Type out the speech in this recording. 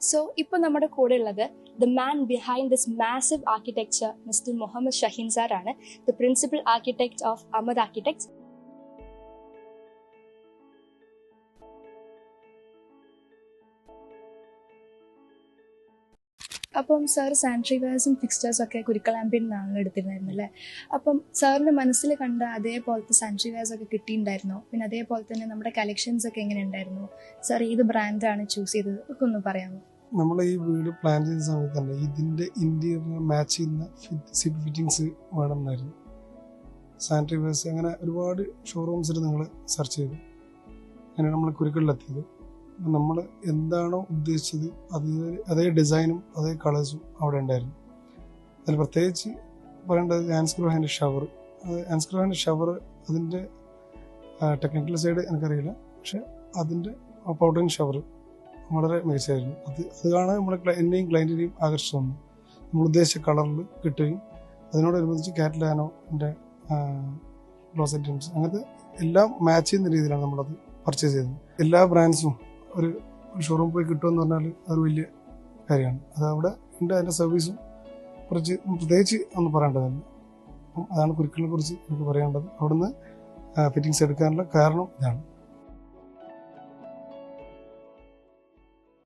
So ഇപ്പോൾ നമ്മുടെ കൂടെ ഉള്ളത് the man behind this massive architecture mister Muhammad Shaheen sir ആണ്, the principal architect of Ahmed architects. അപ്പം സാർ സാനിറ്ററി വെയർസും ഫിക്സ്റ്റേഴ്സും ഒക്കെ കുരിക്കലാമ്പിൽ നിന്നാണ് എടുത്തിരുന്നായിരുന്നു അല്ലേ? അപ്പം സാറിൻ്റെ മനസ്സിൽ കണ്ട അതേപോലത്തെ സാനിറ്ററി വെയർസ് ഒക്കെ കിട്ടിയിട്ടുണ്ടായിരുന്നോ? പിന്നെ അതേപോലെ തന്നെ നമ്മുടെ കളക്ഷൻസ് ഒക്കെ എങ്ങനെ ഉണ്ടായിരുന്നു? സാർ ഏത് ബ്രാൻഡാണ് ചൂസ് ചെയ്തത് ഒക്കെ ഒന്ന് പറയാമോ? നമ്മൾ ഈ വീട് പ്ലാൻ ചെയ്യുന്ന സമയത്ത് തന്നെ ഇതിൻ്റെ ഇന്റീരിയർ മാച്ച് ചെയ്യുന്ന സീറ്റ് ഫിറ്റിങ്സ് വേണമെന്നായിരുന്നു. സാനിറ്ററി വെയർസ് അങ്ങനെ ഒരുപാട് ഷോറൂംസിൽ നിങ്ങൾ സെർച്ച് ചെയ്തു. അങ്ങനെ നമ്മൾ കുരുക്കളിലെത്തിയത്. നമ്മൾ എന്താണോ ഉദ്ദേശിച്ചത് അതേ ഡിസൈനും അതേ കളേഴ്സും അവിടെ ഉണ്ടായിരുന്നു. അതിൽ പ്രത്യേകിച്ച് പറയേണ്ടത് ആൻസ്ക്രോഹാൻ്റെ ഷവർ. ആൻസ്ക്രോഹാൻ്റെ ഷവർ അതിൻ്റെ ടെക്നിക്കൽ സൈഡ് എനിക്കറിയില്ല, പക്ഷെ അതിൻ്റെ പൗഡറിങ് ഷവർ വളരെ മികച്ചായിരുന്നു. അത് കാണാൻ നമ്മളെ എന്നെയും ക്ലയൻറ്റിനെയും ആകർഷിച്ചു വന്നു. നമ്മൾ ഉദ്ദേശിച്ച കളറിൽ കിട്ടുകയും അതിനോടനുബന്ധിച്ച് കാറ്റലാനോൻ്റെ ഗ്ലോസ് ഐറ്റംസ് അങ്ങനത്തെ എല്ലാം മാച്ച് ചെയ്യുന്ന രീതിയിലാണ് നമ്മളത് പർച്ചേസ് ചെയ്തത്. എല്ലാ ബ്രാൻഡ്സും ഒരു ഷോറൂം പോയി കിട്ടുമെന്ന് പറഞ്ഞാൽ അതൊരു വലിയ കാര്യമാണ്. അതവിടെ ഉണ്ട്. അതിൻ്റെ സർവീസും കുറച്ച് പ്രത്യേകിച്ച് ഒന്നും പറയേണ്ടതല്ല. അപ്പം അതാണ് കുരുക്കളിനെ കുറിച്ച് എനിക്ക് പറയേണ്ടത്. അവിടുന്ന് ഫിറ്റിങ്സ് എടുക്കാനുള്ള കാരണം ഇതാണ്.